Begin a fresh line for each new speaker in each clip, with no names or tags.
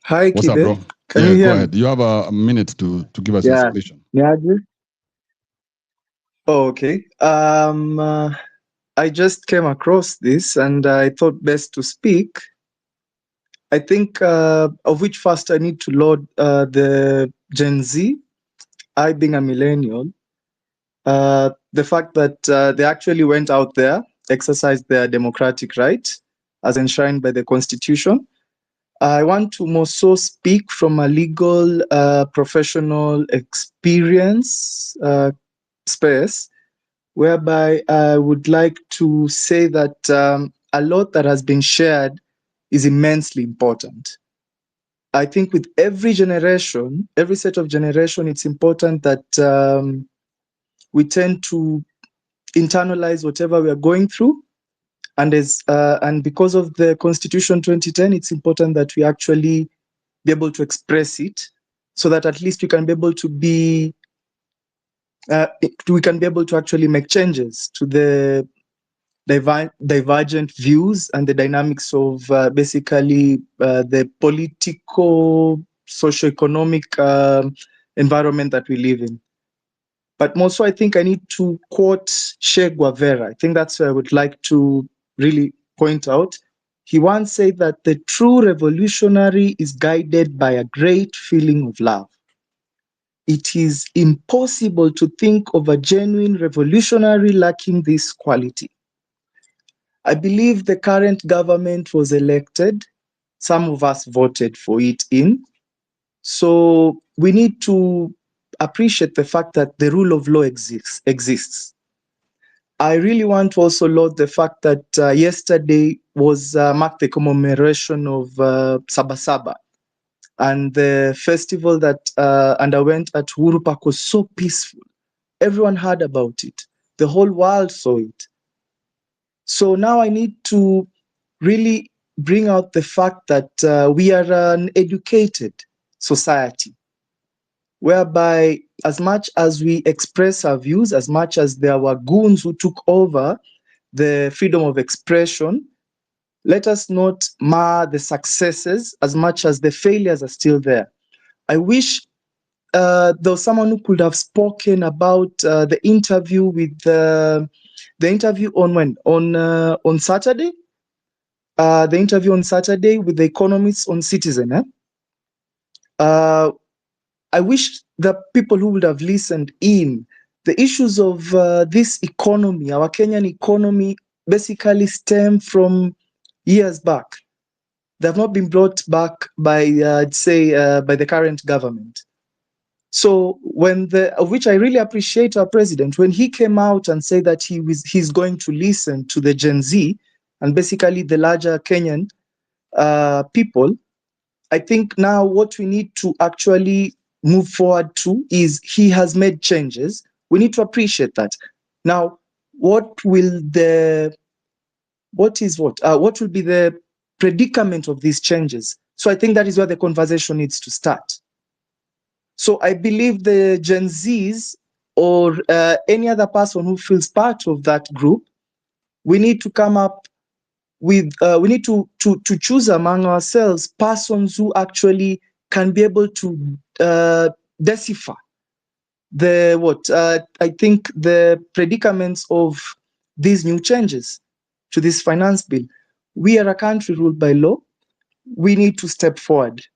Hi,
What's up,
Kibe.
bro?
Can you
Yeah, go
hear me?
ahead. You have a minute to give us your
Yeah.
submission.
Niaje? Oh, okay. I just came across this and I thought best to speak. I think of which first I need to load the Gen Z. I being a millennial, the fact that they actually went out there, exercised their democratic right as enshrined by the Constitution. I want to more so speak from a legal, professional experience space, whereby I would like to say that a lot that has been shared is immensely important. I think with every generation, every set of generation, it's important that we tend to internalize whatever we are going through. And because of the Constitution 2010, it's important that we actually be able to express it, so that at least we can be able to we can be able to actually make changes to the divergent views and the dynamics of basically the political, socio-economic environment that we live in. But more so, I think I need to quote Che Guevara. I think that's what I would like to really point out. He once said that the true revolutionary is guided by a great feeling of love. It is impossible to think of a genuine revolutionary lacking this quality. I believe the current government was elected. Some of us voted for it in. So we need to appreciate the fact that the rule of law exists. I really want to also laud the fact that yesterday was marked the commemoration of Sabasaba. And the festival that underwent at Uhuru Park was so peaceful. Everyone heard about it. The whole world saw it. So now I need to really bring out the fact that we are an educated society, whereby as much as we express our views, as much as there were goons who took over the freedom of expression, let us not mar the successes as much as the failures are still there. I wish there was someone who could have spoken about the interview with the interview on when on Saturday, the interview on Saturday with the economists on Citizen. I wish the people who would have listened in, the issues of this economy, our Kenyan economy, basically stem from years back. They have not been brought back by, I'd say, by the current government. So of which I really appreciate our president, when he came out and said that he's going to listen to the Gen Z and basically the larger Kenyan people, I think now what we need to actually move forward to is he has made changes. We need to appreciate that. Now, what will be the predicament of these changes? So I think that is where the conversation needs to start. So I believe the Gen Zs or any other person who feels part of that group, we need to come up with, we need to choose among ourselves persons who actually can be able to decipher I think the predicaments of these new changes to this finance bill. We are a country ruled by law. We need to step forward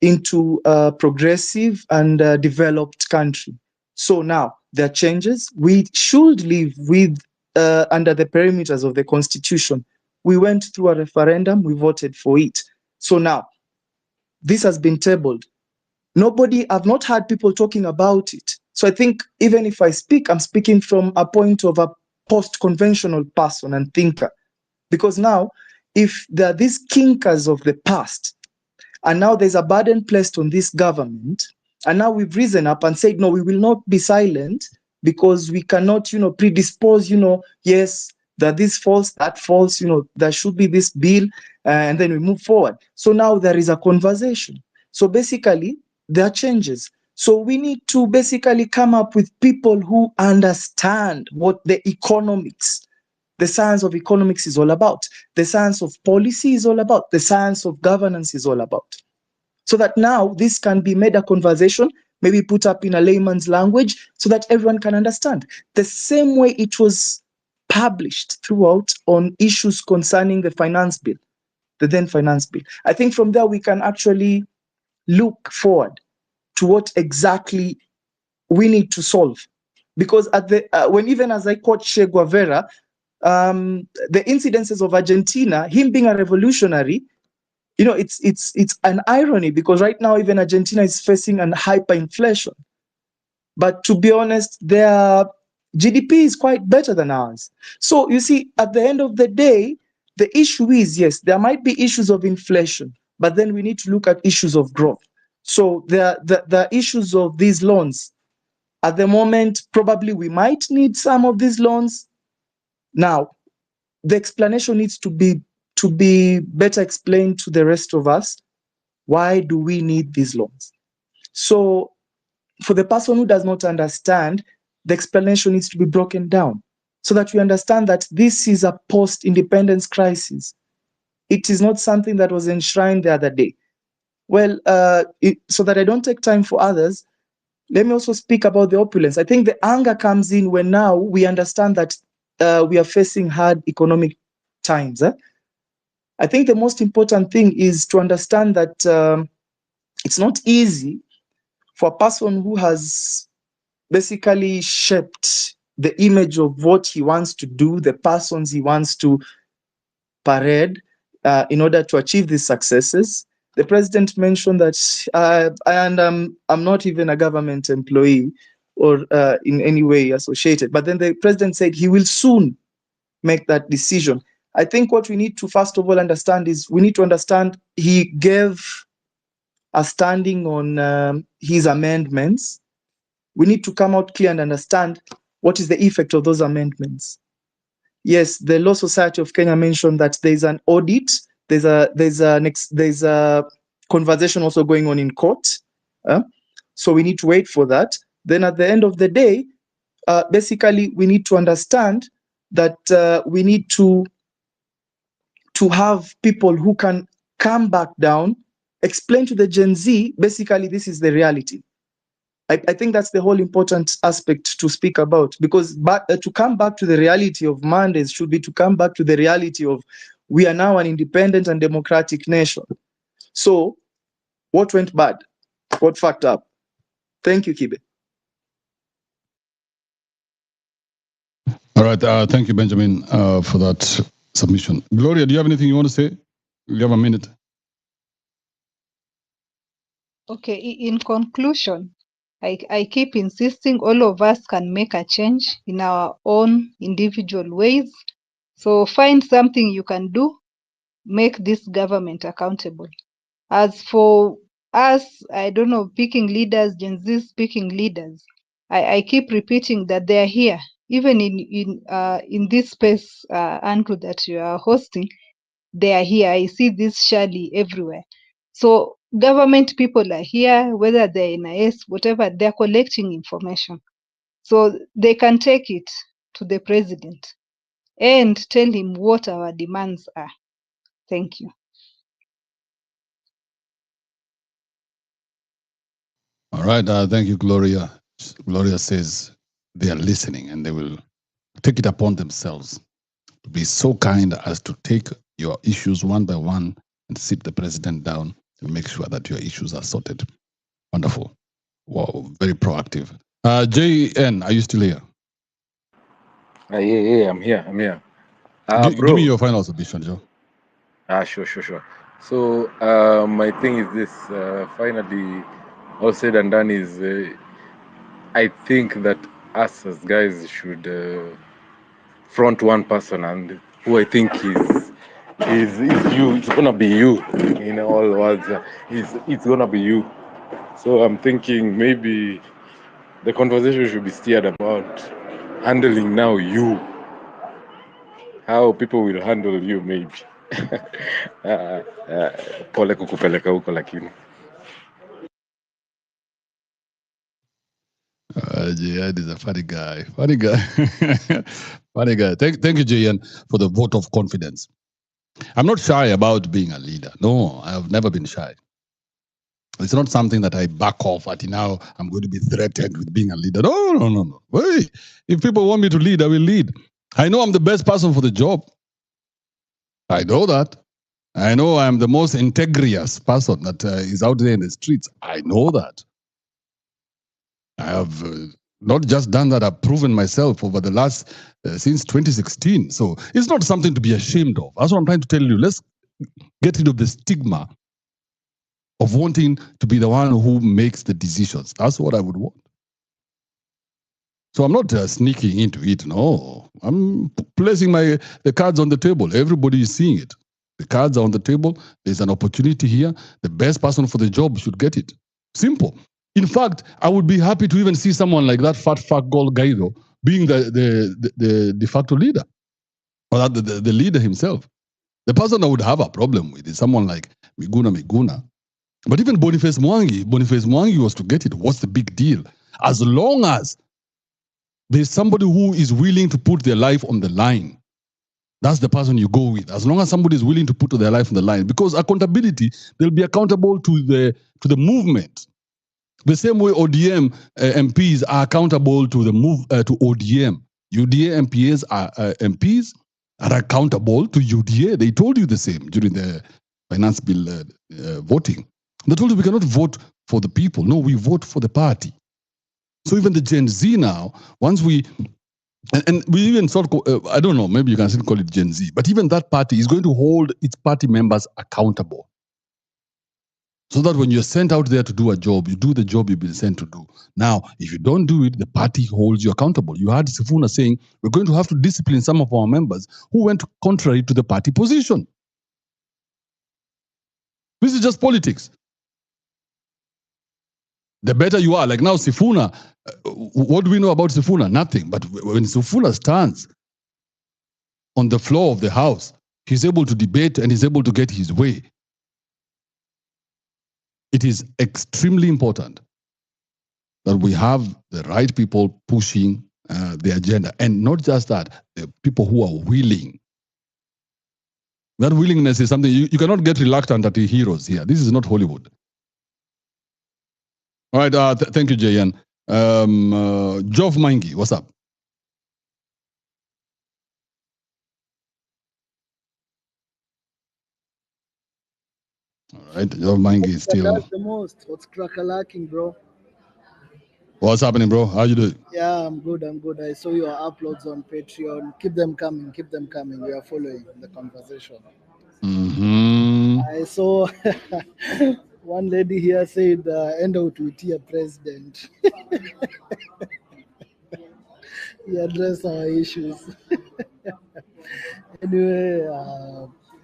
into a progressive and developed country. So now there are changes. We should live with under the perimeters of the Constitution. We went through a referendum. We voted for it. So now this has been tabled. I've not heard people talking about it. So I think even if I speak, I'm speaking from a point of a post-conventional person and thinker. Because now, if there are these kinkers of the past, and now there's a burden placed on this government, and now we've risen up and said, no, we will not be silent because we cannot, predispose, yes, that this falls, that falls, there should be this bill, and then we move forward. So now there is a conversation. So basically, there are changes. So we need to basically come up with people who understand what the economics, the science of economics is all about, the science of policy is all about, the science of governance is all about. so that now this can be made a conversation, maybe put up in a layman's language so that everyone can understand. The same way it was published throughout on issues concerning the finance bill, the then finance bill. I think from there we can actually look forward to what exactly we need to solve. Because at the when, even as I quote Che Guevara, the incidences of Argentina, him being a revolutionary, you know, it's an irony, because right now even Argentina is facing an hyperinflation. But to be honest, their GDP is quite better than ours. So you see, at the end of the day, the issue is, yes, there might be issues of inflation, but then we need to look at issues of growth. So the issues of these loans, at the moment, probably we might need some of these loans. Now, the explanation needs to be better explained to the rest of us. Why do we need these loans? So for the person who does not understand, the explanation needs to be broken down so that we understand that this is a post-independence crisis. It is not something that was enshrined the other day. Well, so that I don't take time for others, let me also speak about the opulence. I think the anger comes in when now we understand that we are facing hard economic times. I think the most important thing is to understand that it's not easy for a person who has basically shaped the image of what he wants to do, the persons he wants to parade in order to achieve these successes. The president mentioned that, and I'm not even a government employee or in any way associated, but then the president said he will soon make that decision. I think what we need to first of all understand is we need to understand he gave a standing on his amendments. We need to come out clear and understand what is the effect of those amendments. Yes, the Law Society of Kenya mentioned that there's an audit. There's a conversation also going on in court. So we need to wait for that. Then at the end of the day, basically we need to understand that we need to have people who can come back down, explain to the Gen Z, basically this is the reality. I think that's the whole important aspect to speak about, because to come back to the reality of Mondays should be to come back to the reality of we are now an independent and democratic nation. So what went bad? What fucked up? Thank you, Kibe.
All right. Thank you, Benjamin, for that submission. Gloria, do you have anything you want to say? You have a minute.
Okay, in conclusion, I keep insisting all of us can make a change in our own individual ways. So find something you can do, make this government accountable. As for us, I don't know, picking leaders, Gen Z picking leaders, I keep repeating that they are here. Even in this space, Andrew, that you are hosting, they are here. I see this Shirley everywhere. So government people are here, whether they're NIS, whatever, they're collecting information. So they can take it to the president and tell him what our demands are. Thank you.
All right. Thank you, Gloria. Gloria says they are listening and they will take it upon themselves to be so kind as to take your issues one by one and sit the president down and make sure that your issues are sorted. Wonderful. Wow, very proactive. JN, are you still here?
Yeah, I'm here.
Give me your final submission, Joe.
Sure. So my thing is this. Finally, all said and done is, I think that us as guys should front one person, and who I think is you. It's gonna be you in all words. It's gonna be you. So I'm thinking maybe the conversation should be steered about handling now you. How people will handle you maybe. Pole kukupeleka huko lakini.
JN is a funny guy. Funny guy. Funny guy. Thank you, JN, for the vote of confidence. I'm not shy about being a leader. No, I have never been shy. It's not something that I back off at. Now I'm going to be threatened with being a leader. No, no, no, no. Wait. If people want me to lead, I will lead. I know I'm the best person for the job. I know that. I know I'm the most integrous person that is out there in the streets. I know that. I have not just done that, I've proven myself over the last, since 2016. So it's not something to be ashamed of. That's what I'm trying to tell you. Let's get rid of the stigma of wanting to be the one who makes the decisions. That's what I would want. So I'm not sneaking into it. No, I'm placing the cards on the table. Everybody is seeing it. The cards are on the table. There's an opportunity here. The best person for the job should get it. Simple. In fact, I would be happy to even see someone like that fat gold Guaido being the de facto leader, or the leader himself. The person I would have a problem with is someone like Miguna. But even Boniface Mwangi was to get it. What's the big deal? As long as there's somebody who is willing to put their life on the line, that's the person you go with. As long as somebody is willing to put their life on the line, because accountability, they'll be accountable to the movement. The same way ODM MPs are accountable to the to ODM. UDA MPs are accountable to UDA. They told you the same during the finance bill voting. They told you we cannot vote for the people. No, we vote for the party. So even the Gen Z now, once we, and we even sort of, I don't know, maybe you can still call it Gen Z, but even that party is going to hold its party members accountable. So that when you're sent out there to do a job, you do the job you've been sent to do. Now, if you don't do it, the party holds you accountable. You heard Sifuna saying, we're going to have to discipline some of our members who went contrary to the party position. This is just politics. The better you are, like now Sifuna, what do we know about Sifuna? Nothing. But when Sifuna stands on the floor of the House, he's able to debate and he's able to get his way. It is extremely important that we have the right people pushing the agenda. And not just that, the people who are willing. That willingness is something, you cannot get reluctant at the heroes here. This is not Hollywood. All right, thank you, Jayan. Jov Mangi, what's up? All right, Jov Mangi is still.
That's the most. What's crack-a-lacking, bro?
What's happening, bro? How you doing?
Yeah, I'm good. I saw your uploads on Patreon. Keep them coming. Keep them coming. We are following the conversation.
Mm-hmm.
I saw one lady here said, end out with your president. He addressed our issues. Anyway,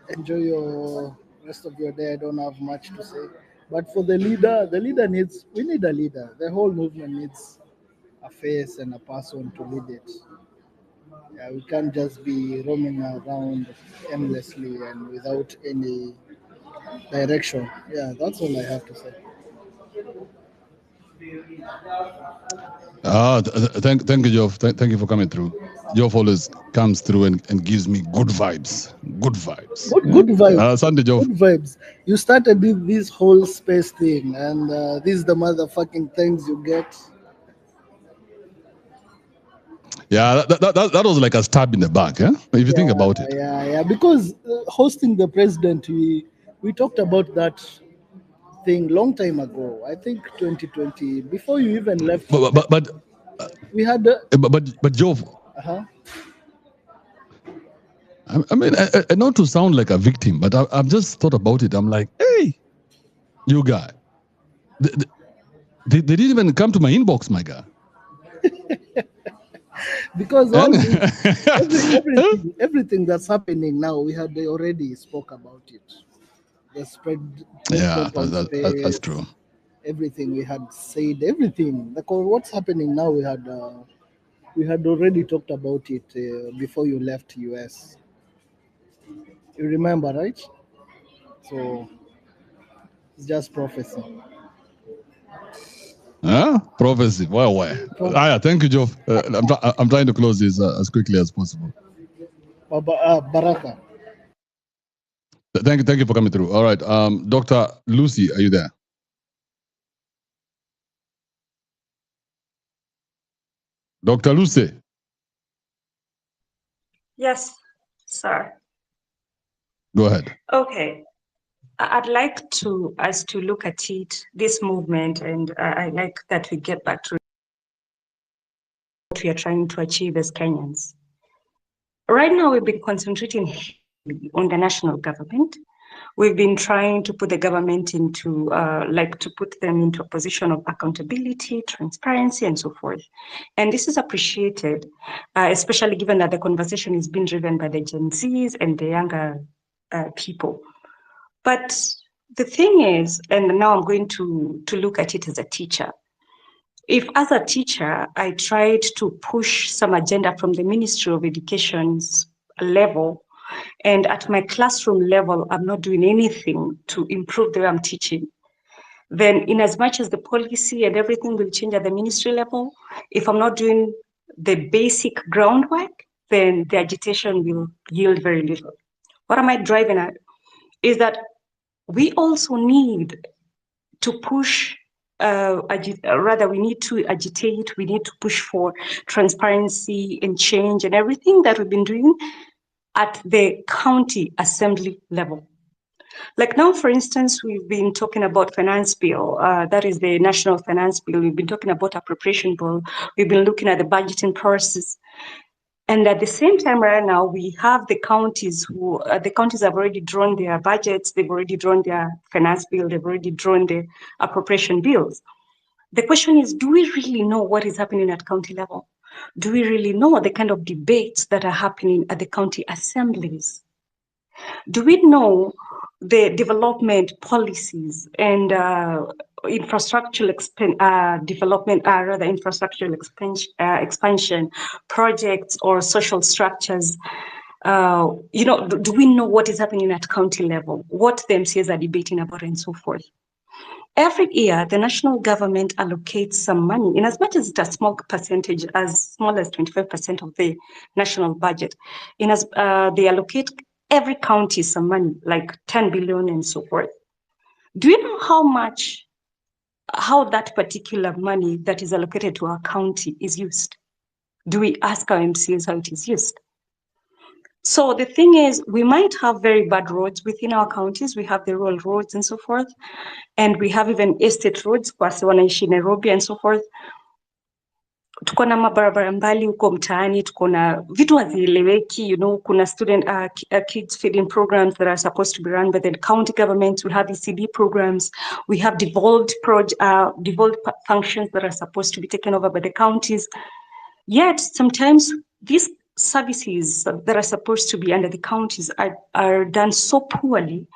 enjoy your rest of your day. I don't have much to say. But for the leader we need a leader. The whole movement needs a face and a person to lead it. Yeah, we can't just be roaming around aimlessly and without any direction. Yeah, that's all I have to say.
Thank you, Joe. Thank you for coming through. Joe always comes through and gives me good vibes. Good vibes.
Good vibes.
Sunday, Joe.
Good vibes. You started this whole space thing, and this is the motherfucking things you get.
Yeah, that was like a stab in the back, eh? If you think about it.
Yeah. Because hosting the president, we talked about that thing long time ago. I think 2020, before you even left.
But
we had.
But Joe. I mean, I not to sound like a victim, but I've just thought about it. I'm like, hey, you guy, they didn't even come to my inbox, my guy.
Because everything that's happening now, we had already spoke about it. The spread.
Yeah, that's true.
Everything we had said, everything. What's happening now, we had already talked about it before you left US. You remember, right? So it's just prophecy.
Prophecy. Why? Thank you, Joe. I'm trying to close this as quickly as possible.
Baraka.
Thank you for coming through. All right, Dr. Lucy, are you there? Dr. Lucy.
Yes, sir.
Go ahead.
Okay. I'd like us to look at it, this movement, and I like that we get back to what we are trying to achieve as Kenyans. Right now, we've been concentrating on the national government. We've been trying to put the government into, to put them into a position of accountability, transparency, and so forth. And this is appreciated, especially given that the conversation is being driven by the Gen Zs and the younger people. But the thing is, and now I'm going to look at it as a teacher. If as a teacher, I tried to push some agenda from the Ministry of Education's level, and at my classroom level, I'm not doing anything to improve the way I'm teaching, then in as much as the policy and everything will change at the ministry level, if I'm not doing the basic groundwork, then the agitation will yield very little. What am I driving at? Is that we also need to push, we need to agitate, we need to push for transparency and change and everything that we've been doing at the county assembly level. Like now, for instance, we've been talking about finance bill, that is the national finance bill. We've been talking about appropriation bill. We've been looking at the budgeting process. And at the same time, right now, we have the counties who, the counties have already drawn their budgets, they've already drawn their finance bill, they've already drawn the appropriation bills. The question is, do we really know what is happening at county level? Do we really know the kind of debates that are happening at the county assemblies? Do we know the development policies and infrastructural expansion projects or social structures? Do we know what is happening at county level, what the MCAs are debating about and so forth? Every year, the national government allocates some money, in as much as it's a small percentage, as small as 25% of the national budget. In as they allocate every county some money, like 10 billion and so forth. Do you know how that particular money that is allocated to our county is used? Do we ask our MCAs how it is used? So the thing is, we might have very bad roads within our counties. We have the rural roads and so forth. And we have even estate roads, kwa wanaishi Nairobi and so forth. Tuko na mabarabara mbali huko mtaani, tuko na vitu hazieleweki, kuna kids feeding programs that are supposed to be run by the county governments. We have ECD programs. We have devolved functions that are supposed to be taken over by the counties. Yet sometimes these services that are supposed to be under the counties are done so poorly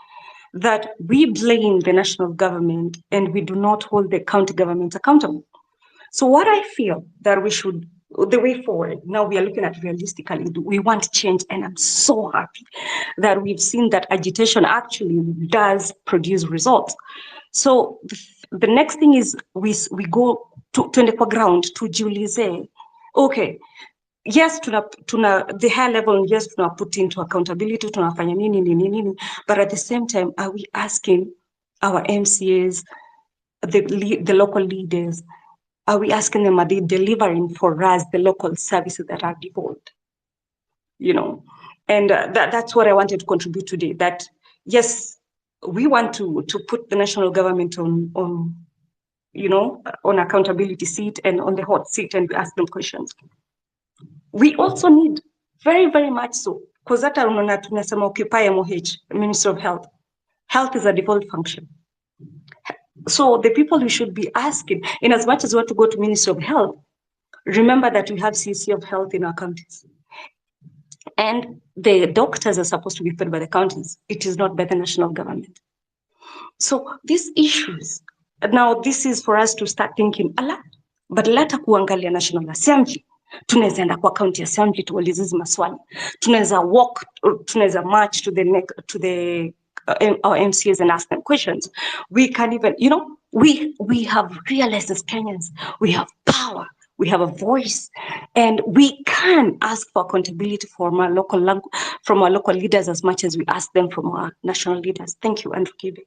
that we blame the national government and we do not hold the county government accountable. So what I feel that the way forward, now we are looking at realistically, we want change, and I'm so happy that we've seen that agitation actually does produce results. So the next thing is we go to the ground to Julize. Okay, yes, tuna the high level, yes, tuna put into accountability, tunafanya nini, but at the same time, are we asking our MCAs, the local leaders, are we asking them, are they delivering for us the local services that are devolved? And that's what I wanted to contribute today, that yes, we want to put the national government on accountability seat and on the hot seat, and we ask them questions. We also need very, very much so, because that tunasema occupy MOH, Ministry of Health. Health is a devolved function. So the people who should be asking, in as much as we want to go to Ministry of Health, remember that we have CC of Health in our counties. And the doctors are supposed to be paid by the counties. It is not by the national government. So these issues, now this is for us to start thinking, but leta kuangalia National Assembly. Tunaweza enda kwa county assembly tuulize hizi maswali. Tunaweza march to our MCAs and ask them questions. We can even, we have realized as Kenyans, we have power, we have a voice, and we can ask for accountability from our local leaders as much as we ask them from our national leaders. Thank you, Andrew Kibe.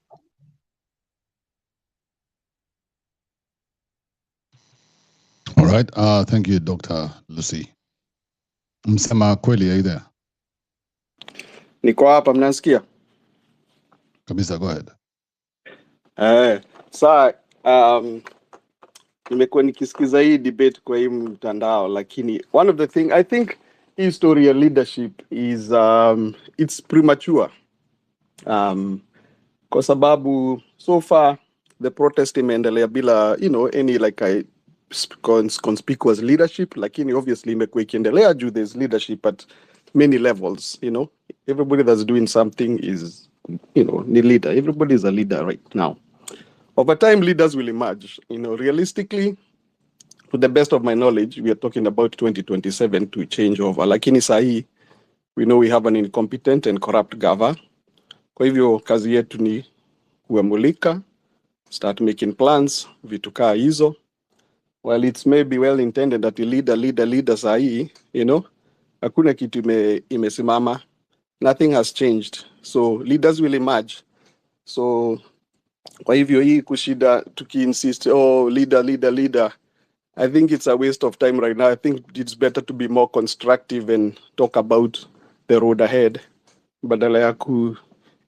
All right. Thank you, Dr. Lucy. Msema kweli, are you there?
Niko hapa, mnasikia?
Kabisa, go ahead.
Saa nimekuwa nikisikiza hii debate kwa hii mtandao, lakini one of the thing I think hii story ya leadership is it's premature. Kwa sababu so far the protest imeendelea bila any like conspicuous leadership, lakini obviously imekuwa ikiendelea juu there's leadership at many levels. Everybody that's doing something is ni leader. Everybody is a leader right now. Over time, leaders will emerge. Realistically, to the best of my knowledge, we are talking about 2027 to change over. Lakini sahi, we know we have an incompetent and corrupt governor. Kwa hivyo kazi yetu ni kuamulika, start making plans, vitu kaa hizo. While it's maybe well intended that the leader sahi, hakuna kitu imesimama. Nothing has changed. So leaders will emerge. So kwa hivyo hii kushida tukiinsist leader, I think it's a waste of time right now. I think it's better to be more constructive and talk about the road ahead badala ya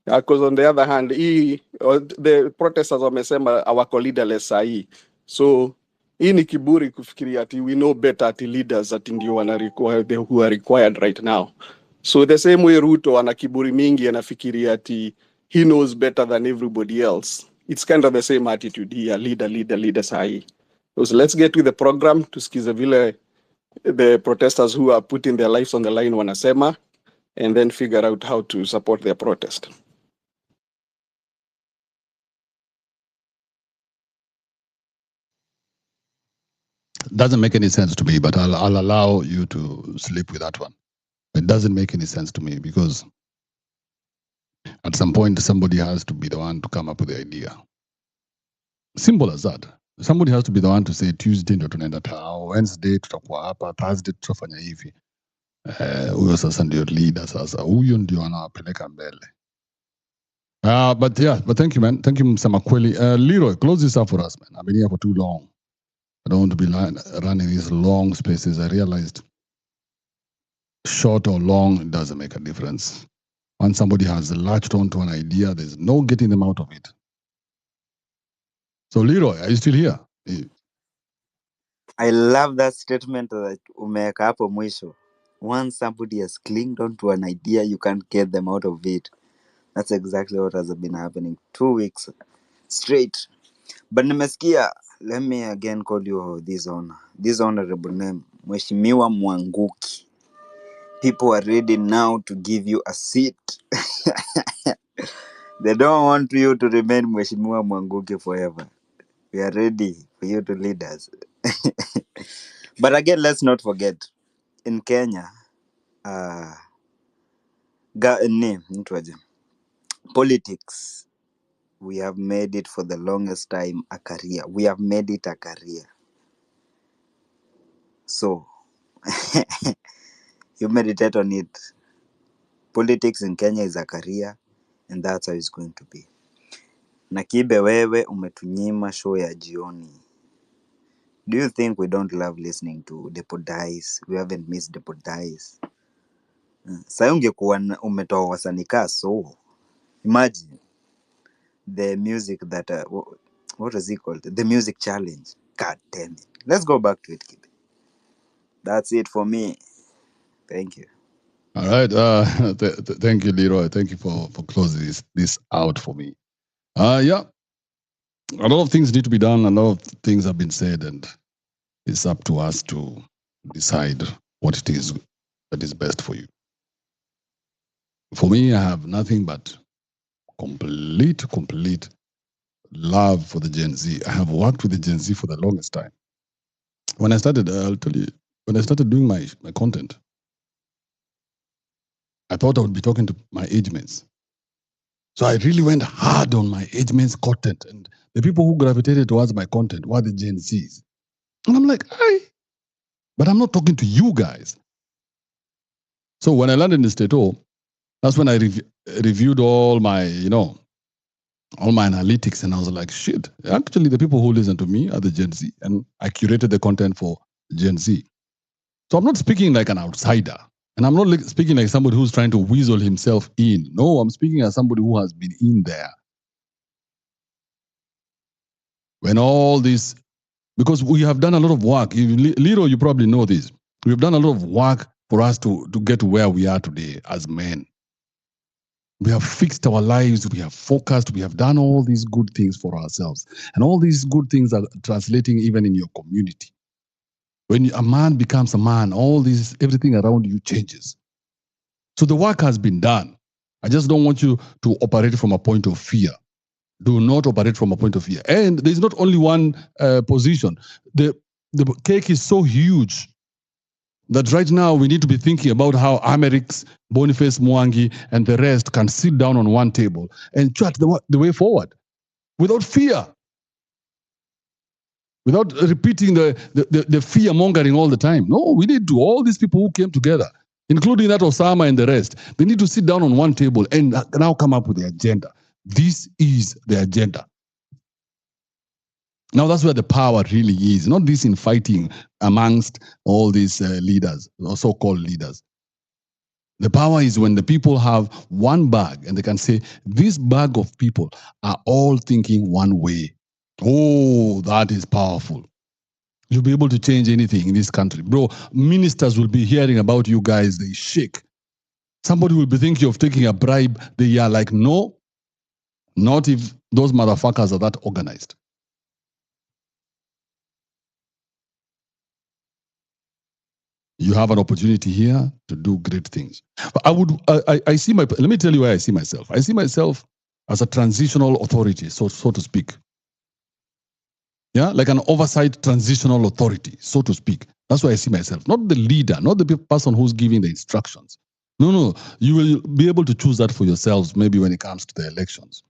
because on the other hand the protesters wamesema hawako leaderless sahi. So hii ni kiburi kufikiria ati we know better ati leaders ati ndio who are required right now. So the same way Ruto ana kiburi mingi anafikiria ati he knows better than everybody else. It's kind of the same attitude here, leader sahi. So let's get with the program, tusikize vile the protesters who are putting their lives on the line wanasema, and then figure out how to support their protest.
Doesn't make any sense to me, but I'll allow you to sleep with that one. It doesn't make any sense to me because at some point somebody has to be the one to come up with the idea. Simple as that. Somebody has to be the one to say Tuesday ndio tunaenda tao, Wednesday tutakuwa hapa, Thursday tutafanya hivi. Huyo sasa ndio leader sasa. Huyo ndio anawapeleka mbele. But thank you, man. Thank you, Msema Kweli. Leroy, close this up for us, man. I've been here for too long. I don't want to be running these long spaces. I realized short or long, it doesn't make a difference. Once somebody has latched onto an idea, there's no getting them out of it. So Leroy, are you still here?
I love that statement that umeweka hapo mwisho. Once somebody has clinged onto an idea, you can't get them out of it. That's exactly what has been happening 2 weeks straight. But nimesikia, let me again call you this honorable name, Mheshimiwa Mwanguki. People are ready now to give you a seat. They don't want you to remain Mheshimiwa Mwanguki forever. We are ready for you to lead us. But again, let's not forget, in Kenya, politics, we have made it for the longest time a career. We have made it a career. So, you meditate on it. Politics in Kenya is a career, and that's how it's going to be. Na Kibe, wewe umetunyima show ya jioni. Do you think we don't love listening to Depodice? We haven't missed Depodice. Sasa ungekuwa umetoa wasanika, so imagine the music that what is it called? The music challenge. God damn it. Let's go back to it, Kibe. That's it for me. Thank you.
All right. Thank you, Leroy. Thank you for closing this out for me. Yeah. A lot of things need to be done. A lot of things have been said, and it's up to us to decide what it is that is best for you. For me, I have nothing but complete love for the Gen Z. I have worked with the Gen Z for the longest time. When I started, I'll tell you, when I started doing my content, I thought I would be talking to my age mates. So I really went hard on my age mates' content, and the people who gravitated towards my content were the Gen Zs. And I'm like, but I'm not talking to you guys. So when I landed in Stato, that's when I reviewed all my, all my analytics, and I was like, shit, actually the people who listen to me are the Gen Z, and I curated the content for Gen Z. So I'm not speaking like an outsider. And I'm not speaking like somebody who's trying to weasel himself in. No, I'm speaking as somebody who has been in there. When all this, because we have done a lot of work. Liro, you probably know this. We have done a lot of work for us to get to where we are today as men. We have fixed our lives. We have focused. We have done all these good things for ourselves. And all these good things are translating even in your community. When a man becomes a man, everything around you changes. So the work has been done. I just don't want you to operate from a point of fear. Do not operate from a point of fear. And there's not only one position. The cake is so huge that right now we need to be thinking about how Amerix, Boniface Mwangi, and the rest can sit down on one table and chart the way forward without fear, without repeating the fear mongering all the time. No, we need to, all these people who came together, including that Osama and the rest, they need to sit down on one table and now come up with the agenda. This is the agenda. Now that's where the power really is, not this infighting amongst all these leaders, or so-called leaders. The power is when the people have one bag and they can say, this bag of people are all thinking one way. Oh, that is powerful. You'll be able to change anything in this country. Bro, ministers will be hearing about you guys, they shake. Somebody will be thinking of taking a bribe. They are like, no, not if those motherfuckers are that organized. You have an opportunity here to do great things. But I see let me tell you where I see myself. I see myself as a transitional authority, so to speak. Yeah, like an oversight transitional authority, so to speak. That's why I see myself, not the leader, not the person who's giving the instructions. No, you will be able to choose that for yourselves maybe when it comes to the elections.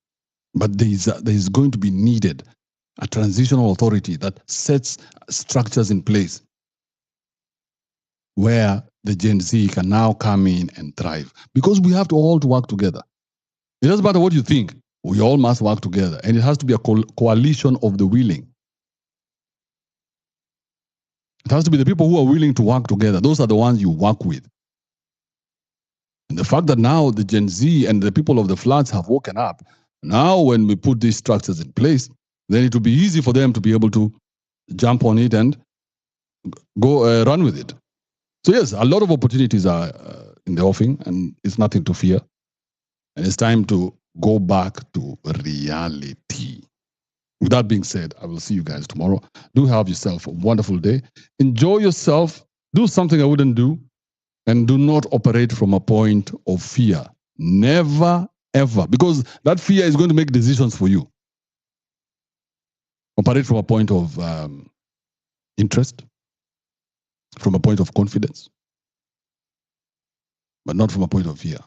But there is going to be needed a transitional authority that sets structures in place where the Gen Z can now come in and thrive. Because we have to all to work together. It doesn't matter what you think. We all must work together. And it has to be a coalition of the willing. It has to be the people who are willing to work together. Those are the ones you work with. And the fact that now the Gen Z and the people of the flats have woken up, now when we put these structures in place, then it will be easy for them to be able to jump on it and go run with it. So yes, a lot of opportunities are in the offing, and it's nothing to fear. And it's time to go back to reality. With that being said, I will see you guys tomorrow. Do have yourself a wonderful day. Enjoy yourself. Do something I wouldn't do. And do not operate from a point of fear. Never, ever. Because that fear is going to make decisions for you. Operate from a point of interest, from a point of confidence, but not from a point of fear.